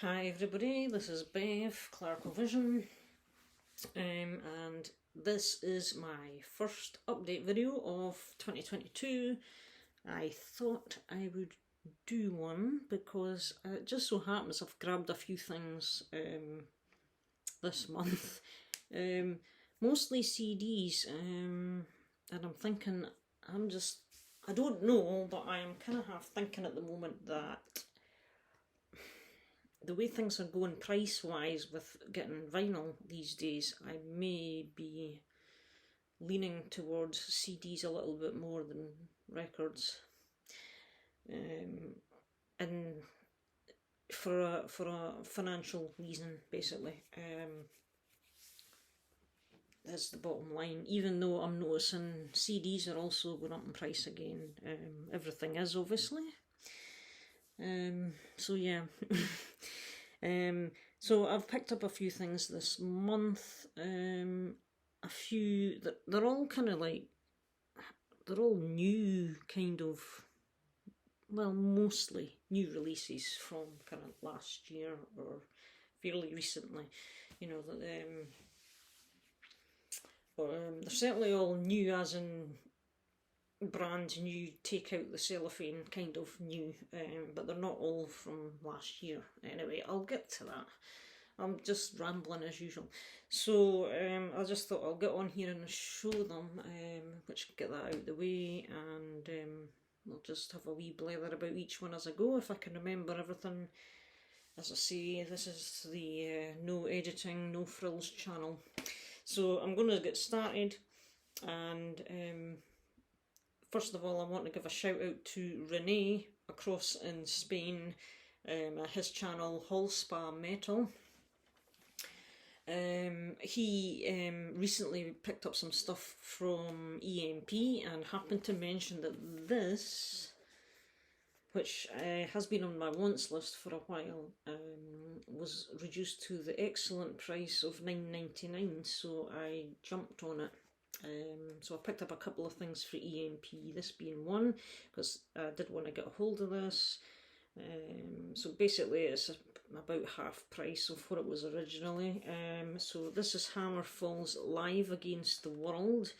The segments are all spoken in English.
Hi everybody, this is Bev, Clerical Vision, and this is my first update video of 2022. I thought I would do one because it just so happens I've grabbed a few things this month, mostly CDs, and I'm thinking, I don't know, but I am kind of half thinking at the moment that the way things are going price-wise with getting vinyl these days, I may be leaning towards CDs a little bit more than records. And for a financial reason, basically. That's the bottom line. Even though I'm noticing CDs are also going up in price again. Everything is, obviously. So yeah. So I've picked up a few things this month. A few that they're all kind of like, they're all new kind of, well, mostly new releases from kind of last year or fairly recently. You know, they're certainly all new, as in brand new, take out the cellophane kind of new, but they're not all from last year. Anyway, I'll get to that. I'm just rambling as usual. So I just thought I'll get on here and show them, which get that out of the way, and we'll just have a wee blather about each one as I go, if I can remember everything. As I say, this is the no editing, no frills channel. So I'm going to get started, and first of all, I want to give a shout out to Rene across in Spain, his channel Hallspa Metal. He recently picked up some stuff from EMP and happened to mention that this, which has been on my wants list for a while, was reduced to the excellent price of $9.99, so I jumped on it. So I picked up a couple of things for EMP, this being one, because I did want to get a hold of this. So basically it's about half price of what it was originally. So this is Hammerfall's Live Against the World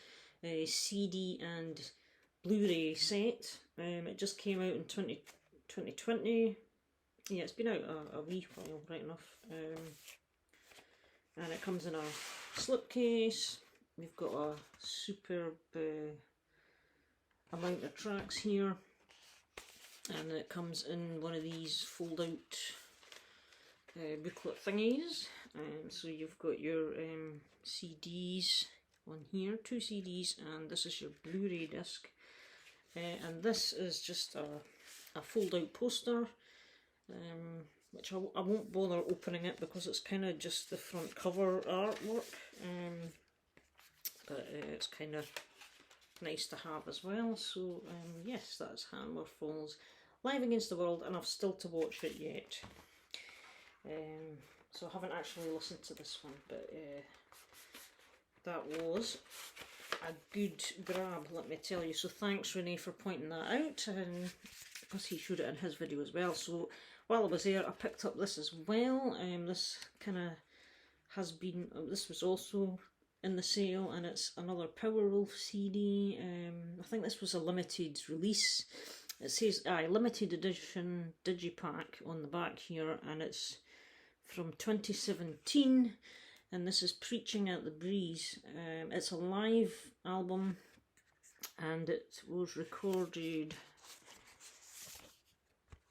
CD and Blu-ray set. It just came out in 2020. Yeah, it's been out a wee while, right enough. And it comes in a slipcase. We've got a superb amount of tracks here, and it comes in one of these fold out booklet thingies. So you've got your CDs on here, 2 CDs, and this is your Blu-ray disc. And this is just a fold out poster, which I won't bother opening it because it's kind of just the front cover artwork. But it's kind of nice to have as well. So yes, that's Hammerfall's Live Against the World, and I've still to watch it yet. So I haven't actually listened to this one, but that was a good grab, let me tell you. So thanks, Rene, for pointing that out, and because he showed it in his video as well. So while I was there, I picked up this as well. This kind of has been, this was also in the sale, and it's another Powerwolf CD. I think this was a limited release. It says limited edition digipack on the back here, and it's from 2017, and this is Preaching at the Breeze. It's a live album, and it was recorded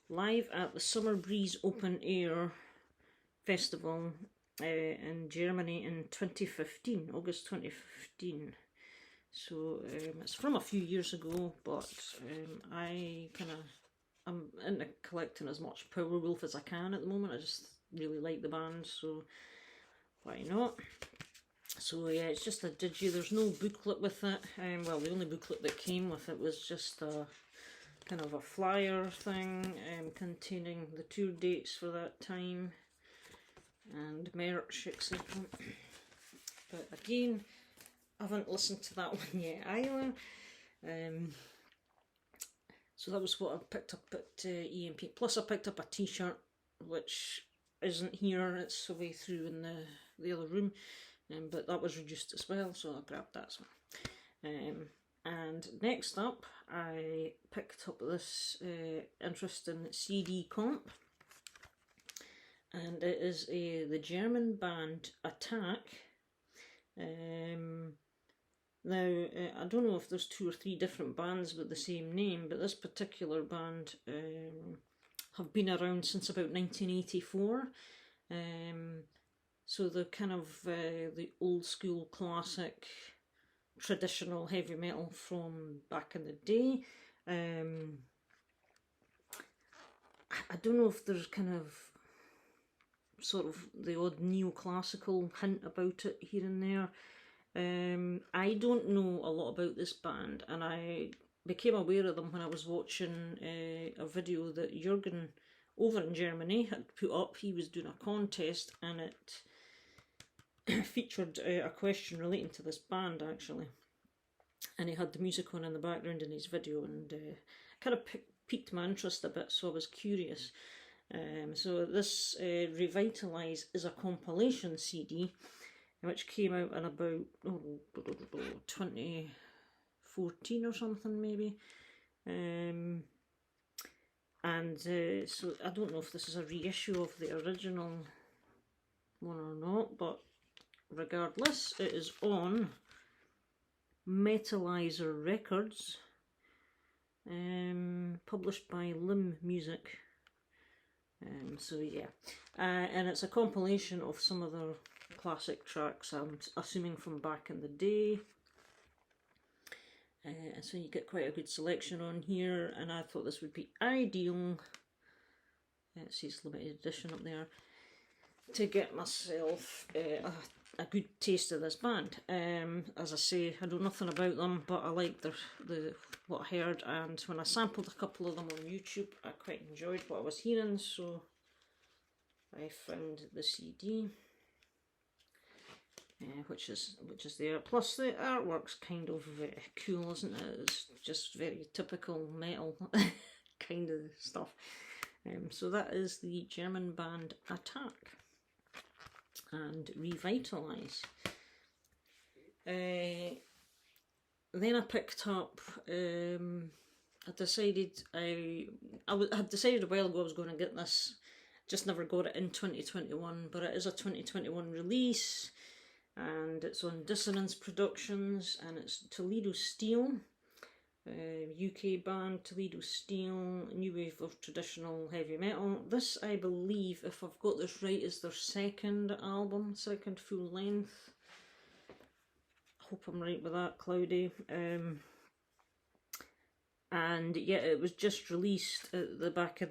live at the Summer Breeze Open Air Festival in Germany in 2015, August 2015. So it's from a few years ago, but I'm into collecting as much Powerwolf as I can at the moment. I just really like the band, so why not? So yeah, it's just a digi. There's no booklet with it. Well, the only booklet that came with it was just a kind of a flyer thing containing the tour dates for that time and merch, etc. But again, I haven't listened to that one yet either. So that was what I picked up at EMP. Plus I picked up a t-shirt, which isn't here, it's away through in the other room, but that was reduced as well, so I grabbed that as well. And next up, I picked up this interesting CD comp, and it is the German band Attack. Now, I don't know if there's 2 or 3 different bands with the same name, but this particular band have been around since about 1984. So the kind of the old school classic traditional heavy metal from back in the day. I don't know if there's kind of sort of the odd neoclassical hint about it here and there. I don't know a lot about this band, and I became aware of them when I was watching a video that Jürgen over in Germany had put up. He was doing a contest, and it featured a question relating to this band, actually, and he had the music on in the background in his video, and kind of piqued my interest a bit, so I was curious. So this Revitalise is a compilation CD, which came out in about 2014 or something, maybe. So I don't know if this is a reissue of the original one or not, but regardless, it is on Metalizer Records, published by Limb Music. So yeah, and it's a compilation of some of their classic tracks, I'm assuming from back in the day. So you get quite a good selection on here, and I thought this would be ideal. It says limited edition up there, to get myself a good taste of this band. As I say, I know nothing about them, but I like what I heard, and when I sampled a couple of them on YouTube, I quite enjoyed what I was hearing, so I found the CD, which is there. Plus the artwork's kind of cool, isn't it? It's just very typical metal kind of stuff. So that is the German band Attack and Revitalise. Then I picked up, I had decided a while ago I was going to get this, just never got it in 2021, but it is a 2021 release, and it's on Dissonance Productions, and it's Toledo Steel, UK band Toledo Steel, new wave of traditional heavy metal. This, I believe, if I've got this right, is their second album, second full length. I hope I'm right with that, Cloudy. And yeah, it was just released at the back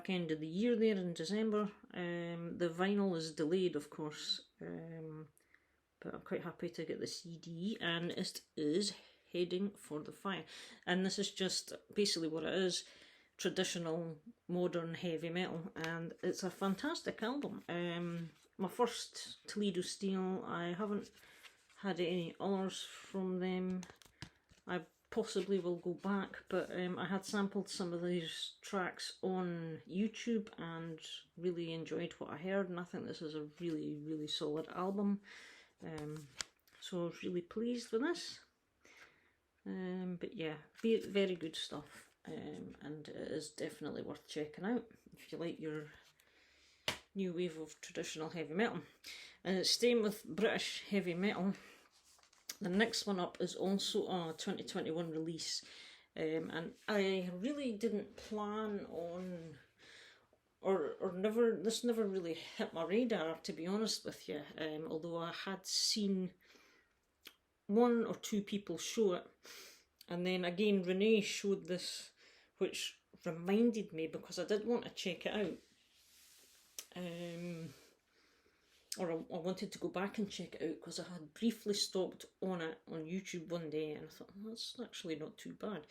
end of the year there in December. The vinyl is delayed, of course, but I'm quite happy to get the CD, and it is Heading for the Fire. And this is just basically what it is, traditional modern heavy metal, and it's a fantastic album. My first Toledo Steel. I haven't had any others from them. I possibly will go back, but I had sampled some of these tracks on YouTube and really enjoyed what I heard, and I think this is a really, really solid album. So I was really pleased with this. But yeah, very good stuff, and it is definitely worth checking out if you like your new wave of traditional heavy metal. And staying with British heavy metal, the next one up is also a 2021 release, and I really didn't plan on, this never really hit my radar, to be honest with you, although I had seen 1 or 2 people show it, and then again Renee showed this, which reminded me, because I did want to check it out, or I wanted to go back and check it out, because I had briefly stopped on it on YouTube one day, and I thought, oh, that's actually not too bad.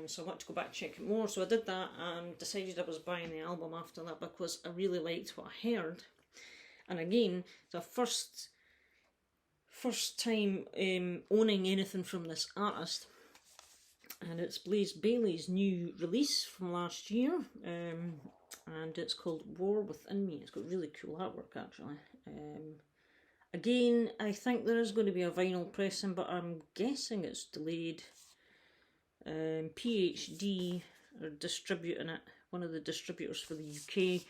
So I wanted to go back and check it more, so I did that and decided I was buying the album after that, because I really liked what I heard. And again, the first time owning anything from this artist, and it's Blaze Bayley's new release from last year. and it's called War Within Me. It's got really cool artwork actually. Again, I think there is going to be a vinyl pressing, but I'm guessing it's delayed. PhD are distributing it, one of the distributors for the UK.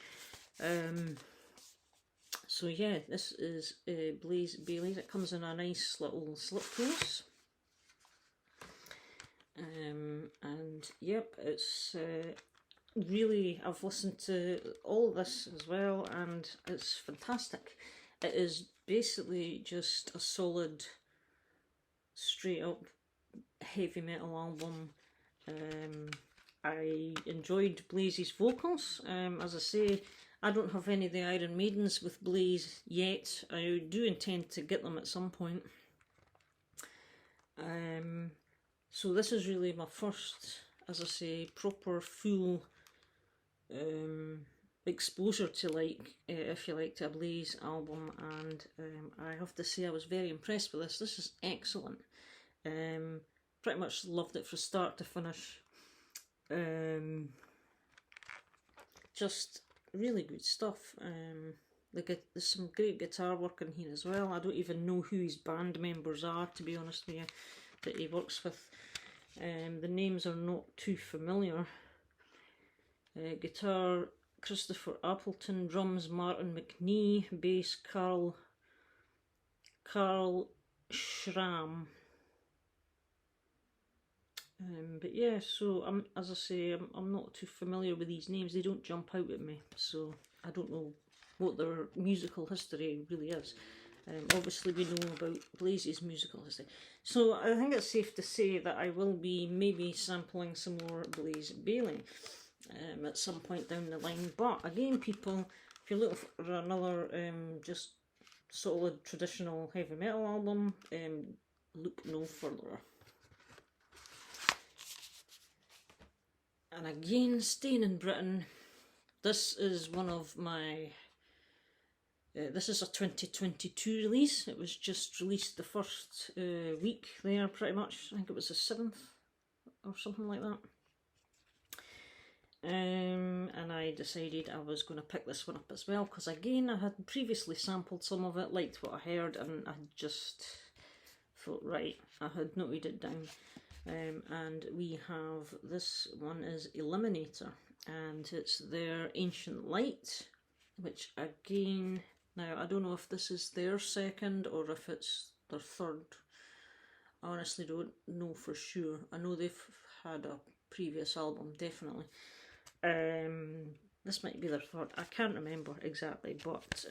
So yeah, this is Blaze Bailey's. It comes in a nice little slipcase. And yep, it's really, I've listened to all of this as well, and it's fantastic. It is basically just a solid, straight up heavy metal album. I enjoyed Blaze's vocals. As I say, I don't have any of the Iron Maidens with Blaze yet. I do intend to get them at some point. So this is really my first, as I say, proper full exposure to, like, if you like, to a Blaze album, and I have to say I was very impressed with this. This is excellent. Pretty much loved it from start to finish. Just really good stuff. There's some great guitar work in here as well. I don't even know who his band members are, to be honest with you, that he works with. The names are not too familiar. Guitar, Christopher Appleton. Drums, Martin McNee. Bass, Carl Schramm. But yeah, so as I say, I'm not too familiar with these names. They don't jump out at me, so I don't know what their musical history really is. Obviously we know about Blaze's musical history, so I think it's safe to say that I will be maybe sampling some more Blaze Bayley at some point down the line. But again, people, if you're looking for another just solid traditional heavy metal album, look no further. And again, staying in Britain, this is one of my, this is a 2022 release. It was just released the first week there, pretty much. I think it was the 7th or something like that. And I decided I was going to pick this one up as well, because again, I had previously sampled some of it, liked what I heard, and I just thought, right, I had noted it down. And we have, this one is Eliminator, and it's their Ancient Light, which again, now I don't know if this is their second or if it's their third. I honestly don't know for sure. I know they've had a previous album, definitely. This might be their third, I can't remember exactly, but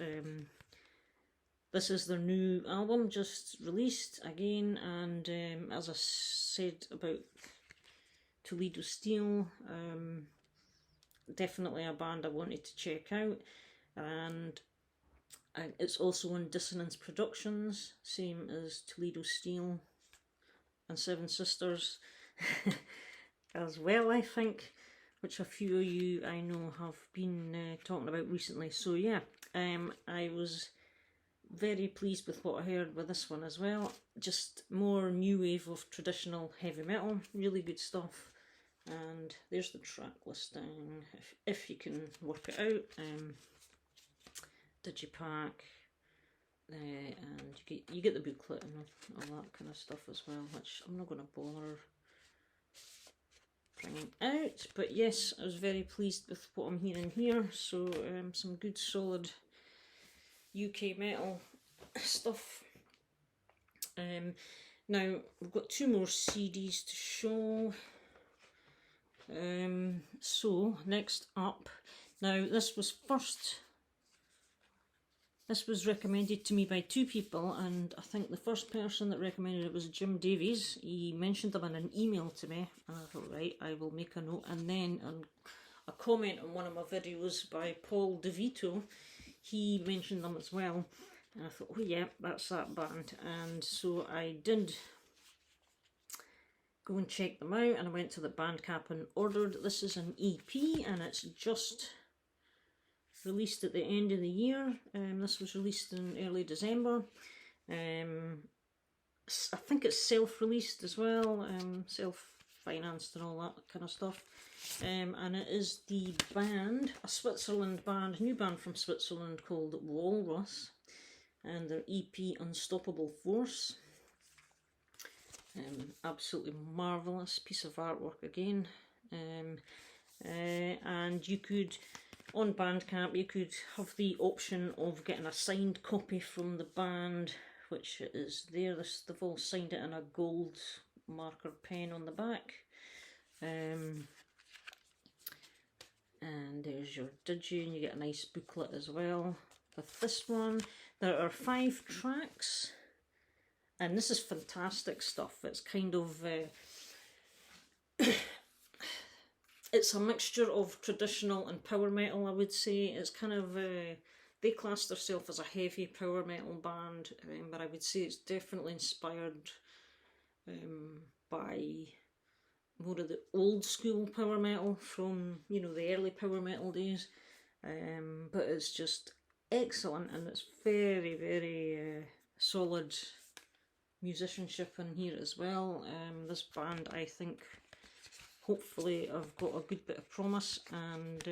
this is their new album, just released again, and as I said about Toledo Steel, definitely a band I wanted to check out, and it's also on Dissonance Productions, same as Toledo Steel and Seven Sisters as well, I think, which a few of you I know have been talking about recently. So yeah, I was very pleased with what I heard with this one as well. Just more new wave of traditional heavy metal, really good stuff. And there's the track listing, if you can work it out. Digipack, and you get the booklet and all that kind of stuff as well, which I'm not going to bother bringing out. But yes, I was very pleased with what I'm hearing here. So some good solid UK metal stuff. Now we've got 2 more CDs to show. So next up, now this was recommended to me by 2 people, and I think the first person that recommended it was Jim Davies. He mentioned them in an email to me, and I thought, right, I will make a note. And then a comment on one of my videos by Paul DeVito, he mentioned them as well, and I thought, oh yeah, that's that band. And so I did go and check them out, and I went to the Bandcamp and ordered. This is an EP, and it's just released at the end of the year. This was released in early December. I think it's self-released as well, financed and all that kind of stuff. And it is the band, a Switzerland band, new band from Switzerland called Walrus, and their EP Unstoppable Force. Absolutely marvellous piece of artwork again. And you could, on Bandcamp, you could have the option of getting a signed copy from the band, which is there. They've all signed it in a gold marker pen on the back. And there's your digi, and you get a nice booklet as well. With this one, there are 5 tracks, and this is fantastic stuff. It's kind of it's a mixture of traditional and power metal, I would say. It's kind of they class themselves as a heavy power metal band, but I would say it's definitely inspired by more of the old school power metal from, you know, the early power metal days. But it's just excellent, and it's very, very solid musicianship in here as well. This band, I think, hopefully I've got a good bit of promise, and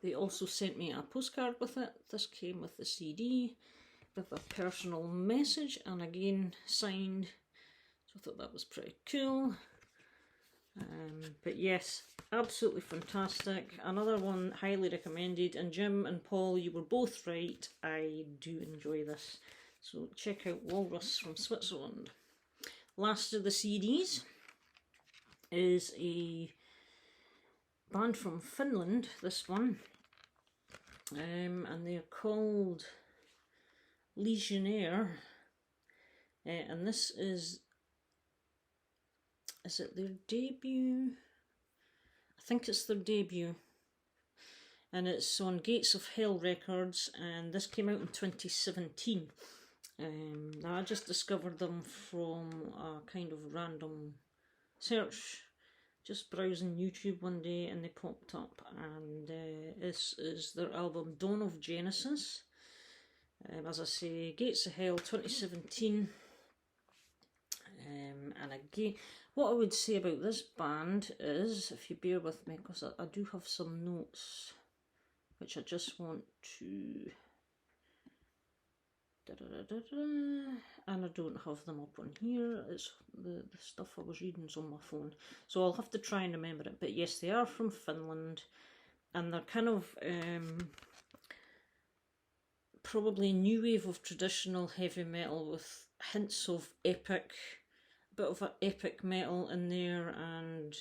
they also sent me a postcard with it. This came with the CD with a personal message, and again signed, so I thought that was pretty cool. But yes, absolutely fantastic. Another one highly recommended, and Jim and Paul, you were both right. I do enjoy this, so check out Walrus from Switzerland. Last of the CDs is a band from Finland, this one, and they're called Legionnaire, and this is it their debut? I think it's their debut, and it's on Gates of Hell Records, and this came out in 2017. Now I just discovered them from a kind of random search, just browsing YouTube one day, and they popped up, and this is their album Dawn of Genesis. As I say, Gates of Hell 2017. And again, what I would say about this band is, if you bear with me, because I do have some notes which I just want to and I don't have them up on here. It's the stuff I was reading is on my phone, so I'll have to try and remember it. But yes, they are from Finland, and they're kind of probably new wave of traditional heavy metal with hints of epic, bit of an epic metal in there, and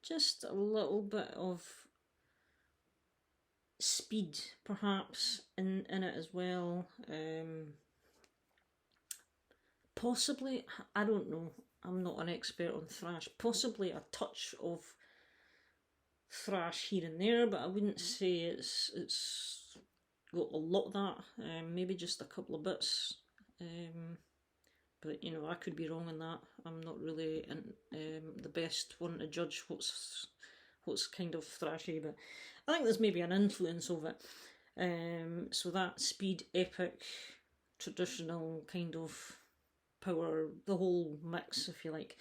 just a little bit of speed perhaps in it as well. Possibly, I don't know, I'm not an expert on thrash, possibly a touch of thrash here and there, but I wouldn't say it's got a lot of that. Maybe just a couple of bits, but you know, I could be wrong in that. I'm not really the best one to judge what's kind of thrashy, but I think there's maybe an influence of it. So that speed, epic, traditional kind of power, the whole mix, if you like.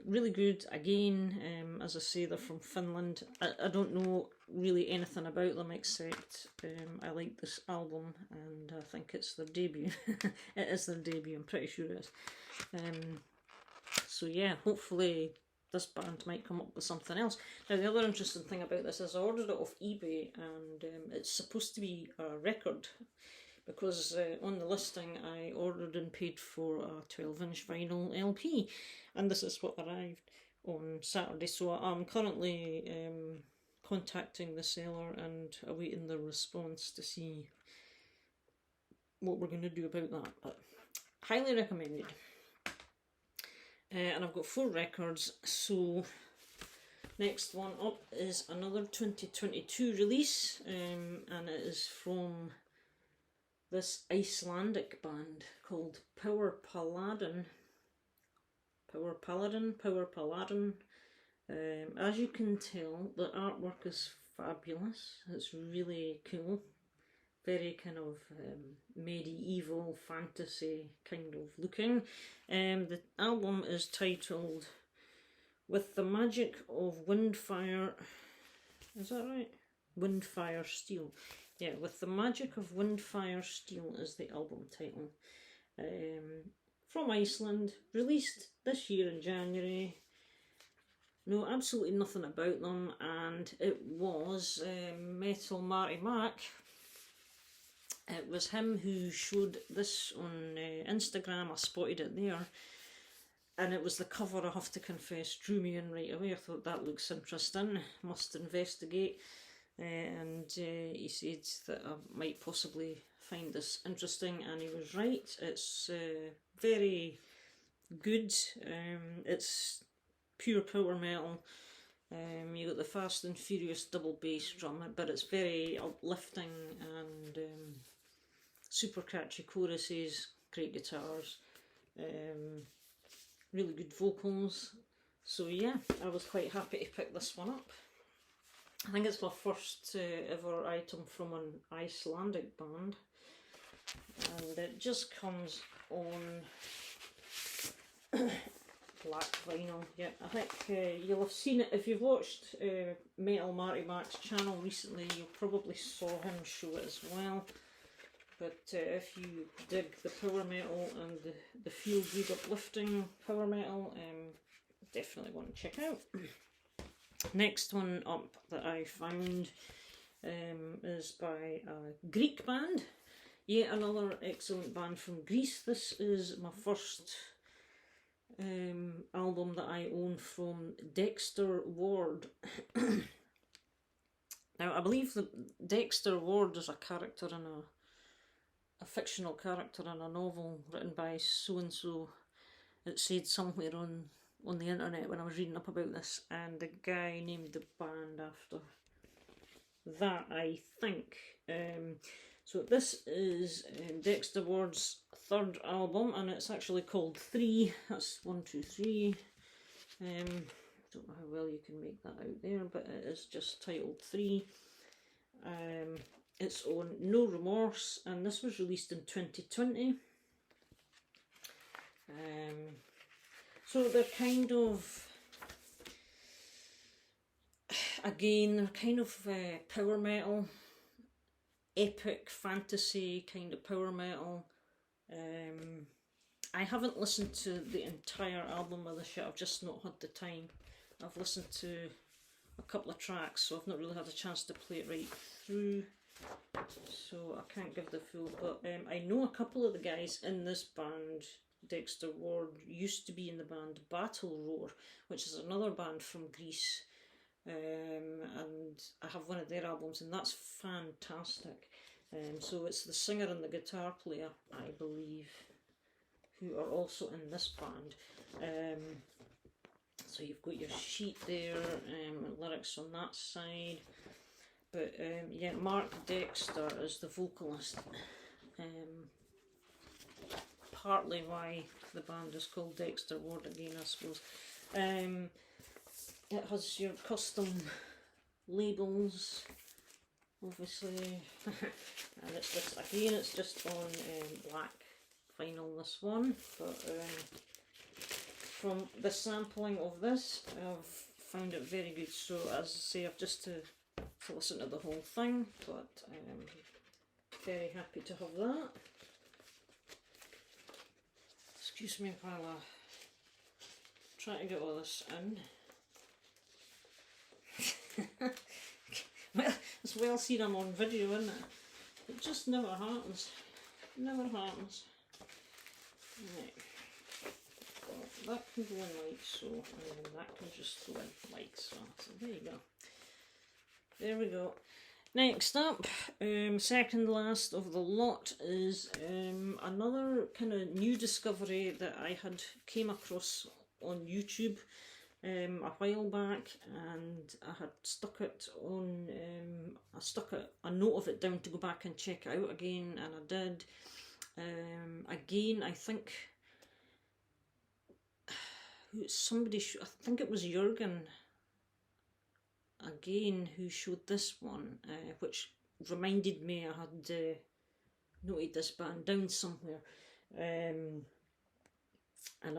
Really good. Again, as I say, they're from Finland. I don't know really anything about them except I like this album, and I think it's their debut. It is their debut, I'm pretty sure it is. So yeah, hopefully this band might come up with something else. Now, the other interesting thing about this is I ordered it off eBay, and it's supposed to be a record, because on the listing I ordered and paid for a 12-inch vinyl LP, and this is what arrived on Saturday. So I'm currently contacting the seller and awaiting the response to see what we're going to do about that, but highly recommended. And I've got 4 records, so next one up is another 2022 release, and it is from this Icelandic band called Power Paladin. As you can tell, the artwork is fabulous. It's really cool, very kind of medieval fantasy kind of looking. The album is titled With the Magic of Windfire, is that right? Windfire Steel. Yeah, With the Magic of Windfire Steel is the album title. From Iceland, released this year in January. Know absolutely nothing about them, and it was Metal Marty Mac. It was him who showed this on Instagram. I spotted it there, and it was the cover, I have to confess, drew me in right away. I thought that looks interesting, must investigate. And he said that I might possibly find this interesting, and he was right. It's very good. It's pure power metal. You got the Fast and Furious double bass drum, but it's very uplifting and super catchy choruses, great guitars, really good vocals. So yeah, I was quite happy to pick this one up. I think it's my first ever item from an Icelandic band, and it just comes on black vinyl. Yeah, I think you'll have seen it if you've watched Metal Marty Mac's channel recently. You probably saw him show it as well. But if you dig the power metal and the feel good uplifting power metal, definitely want to check out. Next one up that I found is by a Greek band. Yet another excellent band from Greece. This is my first album that I own from Dexter Ward. Now, I believe that Dexter Ward is a character in a fictional character in a novel written by so-and-so. It said somewhere on the internet when I was reading up about this, and the guy named the band after that, I think. So this is Dexter Ward's third album, and it's actually called 3. That's 1, 2, 3. Don't know how well you can make that out there, but it is just titled 3. It's on No Remorse, and this was released in 2020. So they're kind of, again, they're kind of power metal, epic fantasy kind of power metal. I haven't listened to the entire album of this yet. I've just not had the time. I've listened to a couple of tracks, so I've not really had a chance to play it right through. So I can't give the full, but I know a couple of the guys in this band. Dexter Ward used to be in the band Battle Roar, which is another band from Greece, and I have one of their albums, and that's fantastic. So it's the singer and the guitar player, I believe, who are also in this band. So you've got your sheet there, lyrics on that side. But yeah, Mark Dexter is the vocalist. Partly why the band is called Dexter Ward again, I suppose. It has your custom labels, obviously. And it's just, again, it's just on black vinyl, this one. But from the sampling of this, I've found it very good. So as I say, I've just to listen to the whole thing, but I'm very happy to have that. Excuse me while I try to get all this in. Well, it's well seen I'm on video, isn't it? It just never happens. Never happens. Right. Well, that can go in like so, and that can just go in like so. So there you go. There we go. Next up, second last of the lot is another kind of new discovery that I had came across on YouTube a while back, and I had stuck it on, I stuck a note of it down to go back and check it out again, and I did. Again, I think somebody, I think it was Jürgen again who showed this one, which reminded me I had noted this band down somewhere. And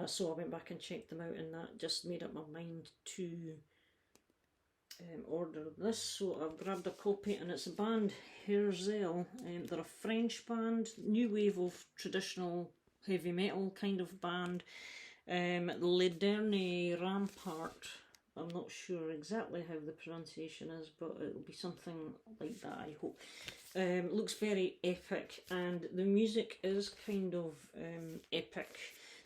so I went back and checked them out, and that just made up my mind to order this. So I've grabbed a copy, and it's a band, Herzl. They're a French band, new wave of traditional heavy metal kind of band. Le Dernier Rampart. I'm not sure exactly how the pronunciation is, but it'll be something like that, I hope. Looks very epic, and the music is kind of epic.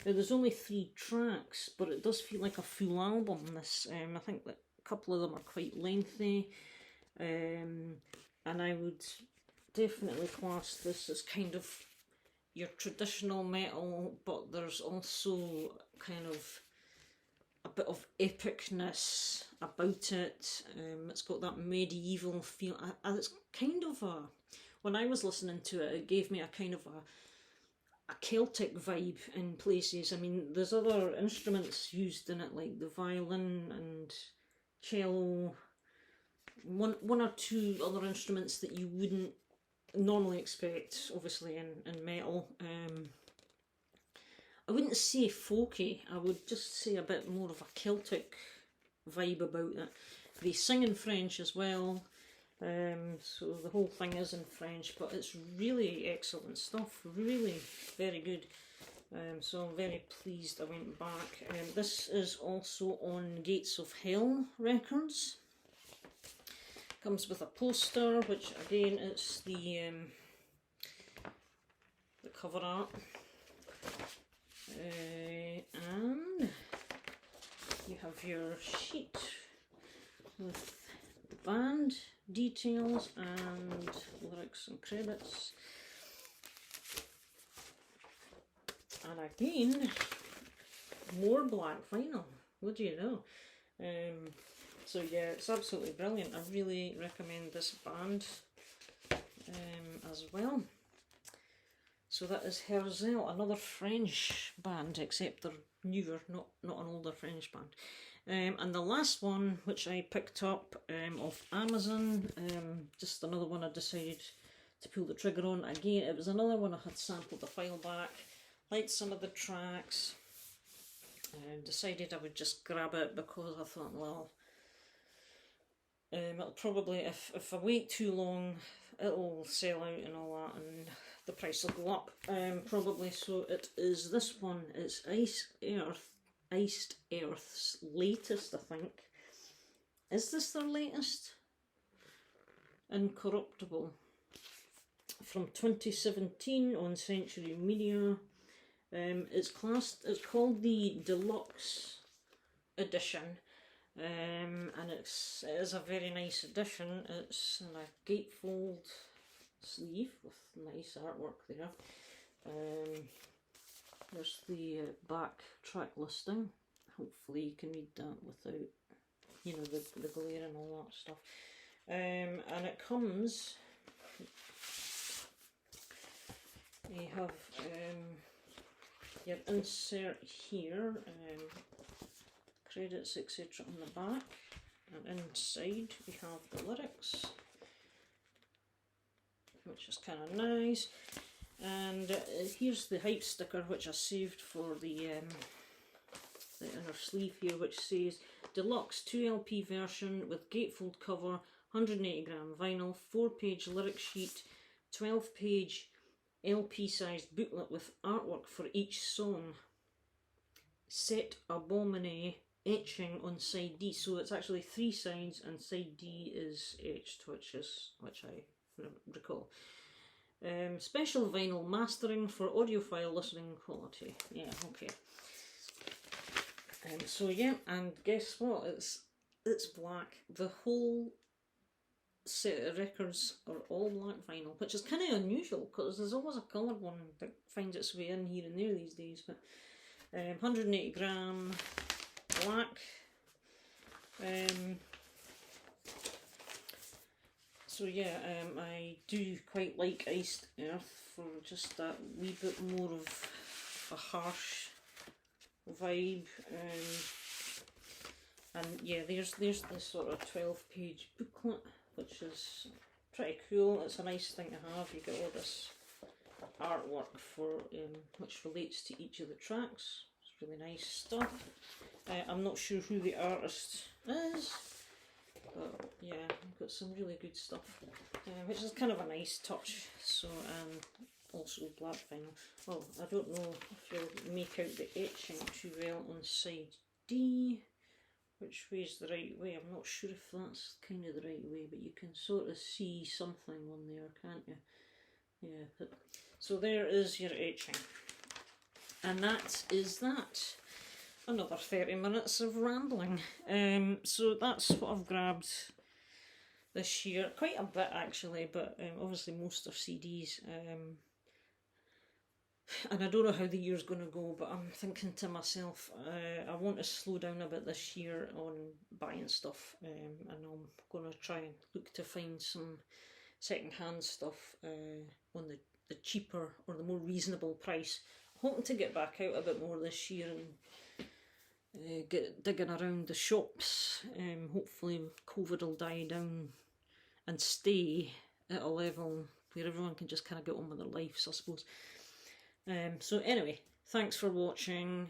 Now, there's only 3 tracks, but it does feel like a full album, this. I think that a couple of them are quite lengthy, and I would definitely class this as kind of your traditional metal, but there's also kind of a bit of epicness about it. It's got that medieval feel. It's kind of a, when I was listening to it, it gave me a kind of a Celtic vibe in places. I mean, there's other instruments used in it, like the violin and cello, one or two other instruments that you wouldn't normally expect, obviously, in metal. I wouldn't say folky, I would just say a bit more of a Celtic vibe about it. They sing in French as well, so the whole thing is in French, but it's really excellent stuff, really very good. So I'm very pleased I went back. This is also on Gates of Hell Records. Comes with a poster, which again it's the cover art. And you have your sheet with the band details and lyrics and credits. And again, more black vinyl. What do you know? So yeah, it's absolutely brilliant. I really recommend this band as well. So that is Herzl, another French band, except they're newer, not an older French band. And the last one, which I picked up off Amazon, just another one I decided to pull the trigger on. Again, it was another one I had sampled a while back, liked some of the tracks, and decided I would just grab it because I thought, well, it'll probably, if I wait too long, it'll sell out and all that, and the price will go up, probably. So it is this one. It's Iced Earth's latest, I think. Is this their latest? Incorruptible. From 2017 on Century Media. It's called the Deluxe Edition. And it is a very nice edition. It's in a gatefold sleeve with nice artwork there. There's the back track listing. Hopefully you can read that without, you know, the glare and all that stuff. And it comes, you have your insert here, credits etc. on the back, and inside we have the lyrics, which is kind of nice. And here's the hype sticker, which I saved for the inner sleeve here, which says Deluxe 2LP version with gatefold cover, 180g vinyl, 4-page lyric sheet, 12-page LP sized booklet with artwork for each song. Set Abomine etching on side D. So it's actually 3 sides and side D is etched, which I recall. Special vinyl mastering for audiophile listening quality. Yeah, okay. So yeah, and guess what? It's black. The whole set of records are all black vinyl, which is kind of unusual because there's always a coloured one that finds its way in here and there these days. But 180g black. So yeah, I do quite like Iced Earth for just that wee bit more of a harsh vibe. And yeah, there's this sort of 12-page booklet, which is pretty cool. It's a nice thing to have. You get all this artwork for which relates to each of the tracks. It's really nice stuff. I'm not sure who the artist is, but yeah, I've got some really good stuff, which is kind of a nice touch. So also black vinyl. Well, I don't know if you'll make out the etching too well on side D, which way's the right way. I'm not sure if that's kind of the right way, but you can sort of see something on there, can't you? Yeah, so there is your etching. And that is that. Another 30 minutes of rambling. So that's what I've grabbed this year. Quite a bit actually, but obviously most are CDs. And I don't know how the year's going to go, but I'm thinking to myself, I want to slow down a bit this year on buying stuff, and I'm going to try and look to find some second-hand stuff on the cheaper or the more reasonable price. Hoping to get back out a bit more this year and get digging around the shops. Hopefully COVID will die down and stay at a level where everyone can just kind of get on with their lives, I suppose. So anyway, thanks for watching.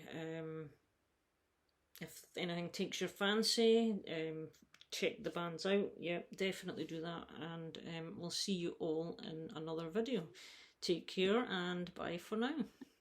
If anything takes your fancy, check the bands out. Yep, definitely do that. And we'll see you all in another video. Take care and bye for now.